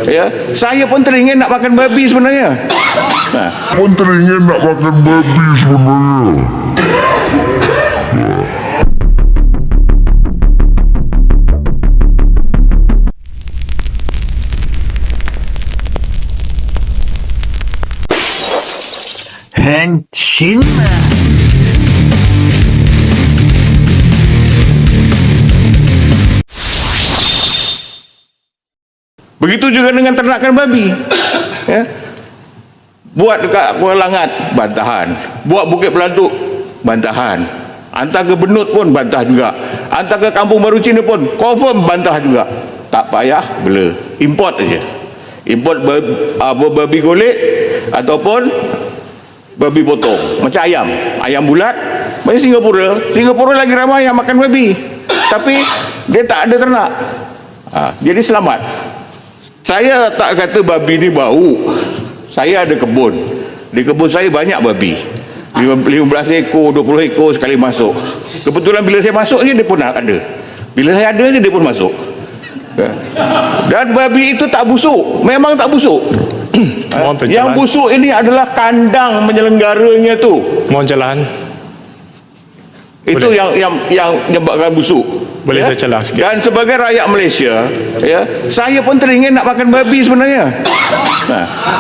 Ya, saya pun teringin nak makan babi sebenarnya. Pun teringin nak makan babi sebenarnya. Henshin. Begitu juga dengan ternakan babi. Ya. Buat dekat Kuala Langat, bantahan. Buat Bukit Pelantuk, bantahan. Hantar ke Benut pun bantah juga. Hantar ke Kampung Baru Cina pun confirm bantah juga. Tak payah bela, import aja. Import babi golek ataupun babi potong, macam ayam. Ayam bulat. Macam Singapura lagi ramai yang makan babi, tapi dia tak ada ternak. Jadi selamat. Saya tak kata babi ni bau. Saya ada kebun. Di kebun saya banyak babi. 15 ekor, 20 ekor sekali masuk. Kebetulan bila saya masuk je dia pun ada. Bila saya ada je dia pun masuk. Dan babi itu tak busuk. Memang tak busuk. Yang busuk ini adalah kandang menyelenggaranya tu. Mohon celahan. Itu yang menyebabkan busuk. Boleh saya celah sikit? Dan sebagai rakyat Malaysia, ya, saya pun teringin nak makan babi sebenarnya.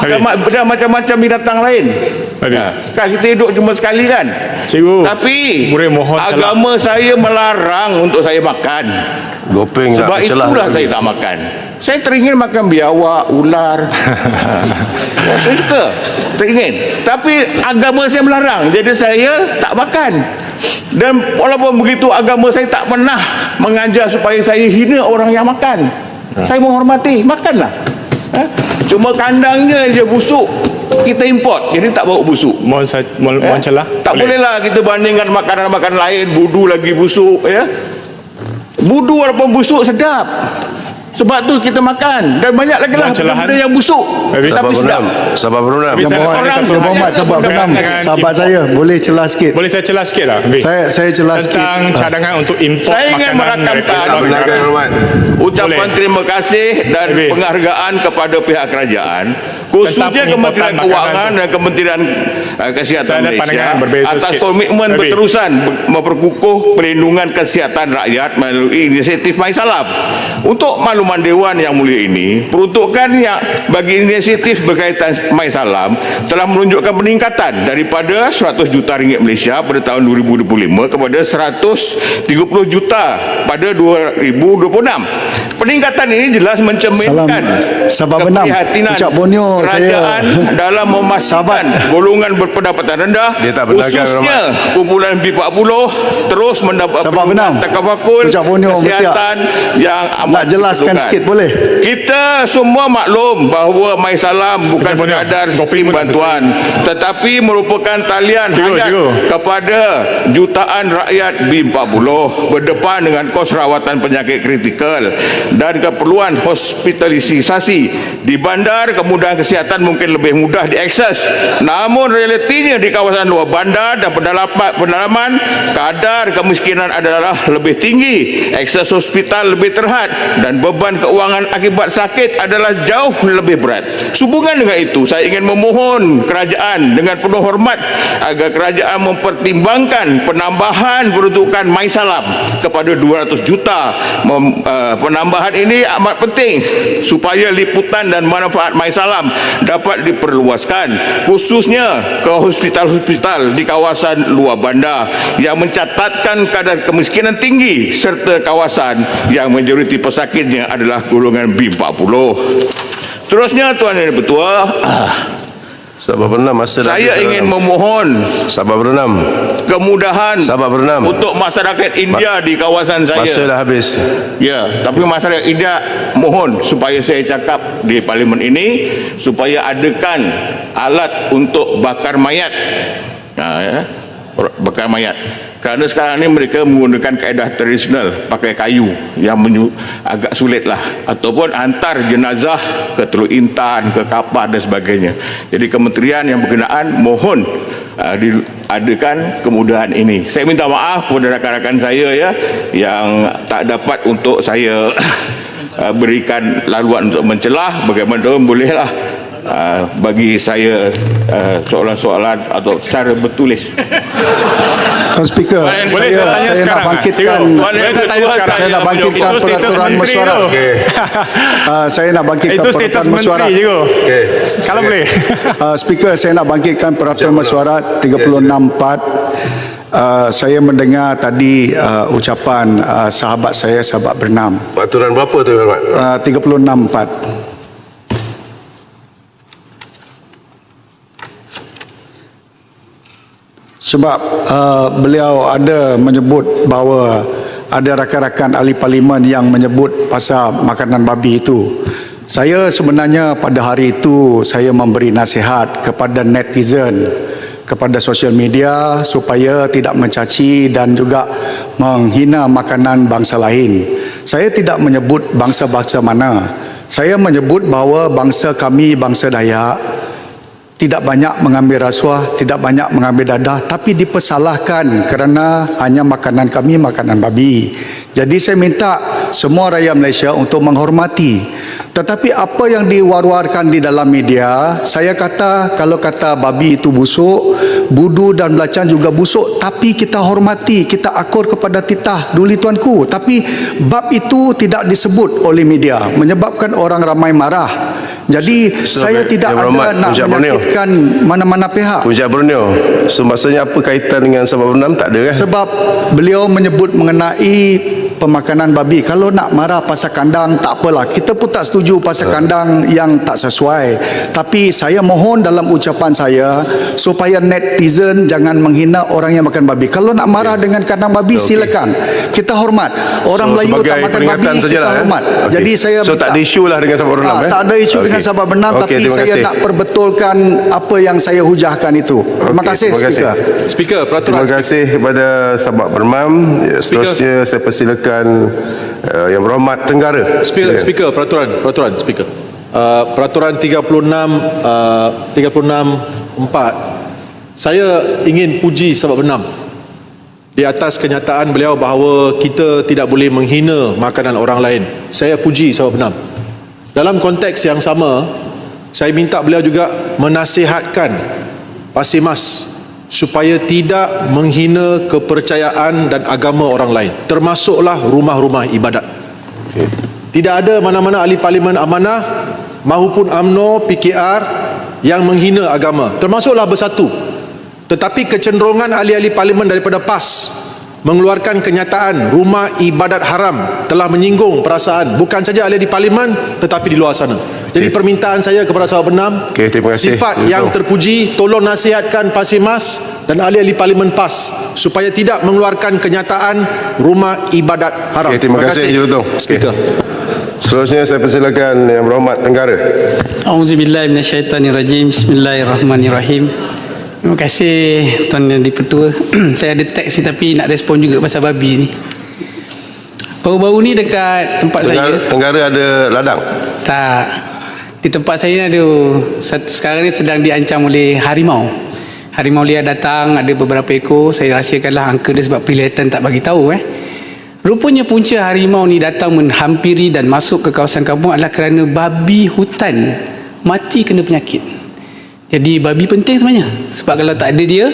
Dan macam-macam binatang lain. Kan kita hidup cuma sekali kan. Cikgu, tapi mohon agama saya melarang untuk saya makan. Gopeng sebab itulah saya tak makan. Saya teringin makan biawak, ular. Saya suka, teringin. Tapi agama saya melarang, jadi saya tak makan. Dan walaupun begitu, agama saya tak pernah mengajar supaya saya hina orang yang makan. Saya menghormati, makanlah. Cuma kandangnya je busuk, kita import, jadi tak bau busuk. Mohon celah. Tak bolehlah kita bandingkan makanan-makanan lain. Budu lagi busuk, ya. Budu walaupun busuk sedap, sebab tu kita makan. Dan banyak lagi lah benda yang busuk tapi sedap. Sabar Brunam. Sahabat saya boleh celah sikit. Boleh saya celah sikit lah? Saya celah sikit tentang cadangan untuk import saya ingin merakamkan ucapan terima kasih dan penghargaan kepada pihak kerajaan, khususnya Kementerian Kewangan dan Kementerian Kesihatan Malaysia atas komitmen berterusan memperkukuh pelindungan kesihatan rakyat melalui inisiatif MySalam. Untuk makluman Dewan Yang Mulia ini, peruntukan yang bagi inisiatif berkaitan MySalam telah menunjukkan peningkatan daripada 100 juta ringgit Malaysia pada tahun 2025 kepada 130 juta pada 2026. Peningkatan ini jelas mencerminkan keprihatinan kerajaan dalam memastikan golongan berpendapatan rendah, khususnya kumpulan B40, terus mendapat perlindungan takaful kesihatan yang amat jelaskan sikit boleh. Kita semua maklum bahawa MySalam bukan sekadar skim bantuan, tetapi merupakan talian hayat kepada jutaan rakyat B40 berdepan dengan kos rawatan penyakit kritikal dan keperluan hospitalisasi. Di bandar, kemudahan kesihatan mungkin lebih mudah diakses, namun realitinya di kawasan luar bandar dan pedalaman, kadar kemiskinan adalah lebih tinggi, akses hospital lebih terhad, dan beban keuangan akibat sakit adalah jauh lebih berat. Sehubungan dengan itu, saya ingin memohon kerajaan dengan penuh hormat agar kerajaan mempertimbangkan penambahan peruntukan MySalam kepada 200 juta. Penambahan ini amat penting supaya liputan dan manfaat MySalam dapat diperluaskan, khususnya ke hospital-hospital di kawasan luar bandar yang mencatatkan kadar kemiskinan tinggi serta kawasan yang majoriti pesakitnya adalah golongan B40. Terusnya, Tuan Yang Dipertua, Sabar Brunam, saya ingin memohon Sabar Brunam, kemudahan untuk masyarakat India di kawasan saya. Masa dah habis. Ya, tapi masyarakat India mohon supaya saya cakap di parlimen ini supaya adakan alat untuk bakar mayat. Bakar mayat. Kerana sekarang ni mereka menggunakan kaedah tradisional, pakai kayu yang agak sulit lah, ataupun hantar jenazah ke Teluk Intan, ke kapal dan sebagainya. Jadi kementerian yang berkenaan mohon diadakan kemudahan ini. Saya minta maaf kepada rakan-rakan saya ya yang tak dapat untuk saya berikan laluan untuk mencelah, bagaimana bolehlah bagi saya soalan-soalan atau secara bertulis. Speaker, Boleh saya tanya saya nak sekarang, bangkitkan Boleh saya tanya sekarang? saya nak bangkitkan Itu status peraturan menteri mesyuarat. tu. Saya nak bangkitkan Itu status peraturan mesyuarat. menteri je. Kalau boleh. Speaker, saya nak bangkitkan peraturan mesyuarat 36(4). Saya mendengar tadi ucapan sahabat saya, sahabat bernam. Peraturan berapa tu, Ahmad? 36(4). Sebab beliau ada menyebut bahawa ada rakan-rakan ahli parlimen yang menyebut pasal makanan babi itu. Saya sebenarnya pada hari itu saya memberi nasihat kepada netizen, kepada sosial media supaya tidak mencaci dan juga menghina makanan bangsa lain. Saya tidak menyebut bangsa-bangsa mana. Saya menyebut bahawa bangsa kami, bangsa Dayak, tidak banyak mengambil rasuah, tidak banyak mengambil dadah, tapi dipersalahkan kerana hanya makanan kami makanan babi. Jadi saya minta semua rakyat Malaysia untuk menghormati. Tetapi apa yang diwar-warkan di dalam media, saya kata kalau kata babi itu busuk, budu dan belacan juga busuk, tapi kita hormati, kita akur kepada titah duli tuanku. Tapi bab itu tidak disebut oleh media, menyebabkan orang ramai marah. Jadi saya tidak ada nak menyakitkan mana-mana pihak. Punjab Borneo. So maksudnya apa kaitan dengan sebab bernam? Tak ada kan? Sebab beliau menyebut mengenai pemakanan babi. Kalau nak marah pasal kandang, tak apalah. Kita pun tak setuju pasal kandang yang tak sesuai. Tapi saya mohon dalam ucapan saya supaya netizen jangan menghina orang yang makan babi. Kalau nak marah dengan kandang babi, silakan. Kita hormat. Orang Melayu tak makan babi, kita hormat. Jadi saya so tak ada isu lah dengan sebab bernam. tak ada isu dengan sahabat bernam, tapi saya nak perbetulkan apa yang saya hujahkan itu. Terima kasih, Speaker. Speaker, peraturan. Terima kasih kepada sahabat bernam. Seterusnya saya persilakan Yang Berhormat Tenggara. Speaker, peraturan, Speaker. Peraturan 36(4). Saya ingin puji sahabat bernam di atas kenyataan beliau bahawa kita tidak boleh menghina makanan orang lain. Saya puji sahabat bernam. Dalam konteks yang sama, saya minta beliau juga menasihatkan Pasimas supaya tidak menghina kepercayaan dan agama orang lain, termasuklah rumah-rumah ibadat. Tidak ada mana-mana ahli parlimen amanah maupun UMNO, PKR yang menghina agama, termasuklah Bersatu. Tetapi kecenderungan ahli-ahli parlimen daripada PAS mengeluarkan kenyataan rumah ibadat haram telah menyinggung perasaan bukan saja ahli di parlimen tetapi di luar sana. Jadi permintaan saya kepada sahabat bernam, terima kasih. sifat yang terpuji, tolong nasihatkan Pasimas dan ahli-ahli parlimen PAS supaya tidak mengeluarkan kenyataan rumah ibadat haram. Terima kasih, Speaker. Seterusnya saya persilakan Yang Berhormat Tenggara. Auzubillahi minasyaitanirrajim. Bismillahirrahmanirrahim. Terima kasih Tuan Yang Dipertua. Saya ada teks ni tapi nak respon juga pasal babi ni. Baru-baru ni dekat tempat saya. Tenggara ada ladang? Tak. Di tempat saya ada sekarang ni sedang diancam oleh harimau. Harimau liar datang, ada beberapa ekor. Saya rahsiakanlah angka dia sebab penglihatan tak bagi tahu. Rupanya punca harimau ni datang menghampiri dan masuk ke kawasan kampung adalah kerana babi hutan mati kena penyakit. Jadi babi penting sebenarnya. Sebab kalau tak ada dia,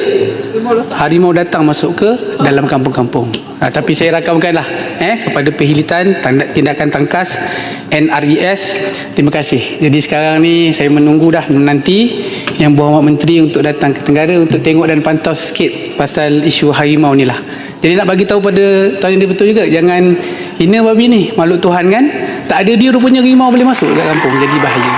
harimau datang masuk ke dalam kampung-kampung. Tapi saya rakamkanlah kepada Perhilitan Tindakan Tangkas NRES. Terima kasih. Jadi sekarang ni saya menunggu dah menanti Yang Berhormat Menteri untuk datang ke Tenggara untuk tengok dan pantau sikit pasal isu harimau ni lah. Jadi nak bagi tahu pada Tuan Yang Dipertua juga, jangan hina babi ni, makhluk Tuhan kan. Tak ada dia rupanya harimau boleh masuk dekat kampung, jadi bahaya.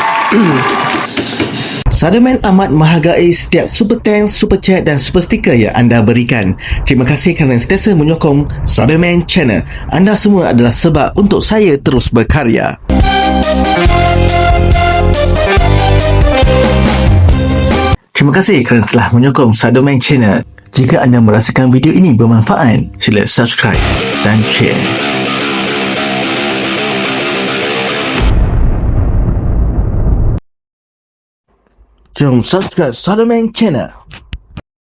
Sademan amat menghargai setiap super thanks, super chat dan super sticker yang anda berikan. Terima kasih kerana sentiasa menyokong Sademan Channel. Anda semua adalah sebab untuk saya terus berkarya. Terima kasih kerana telah menyokong Sademan Channel. Jika anda merasakan video ini bermanfaat, sila subscribe dan share. Jom subscribe Sademan Channel.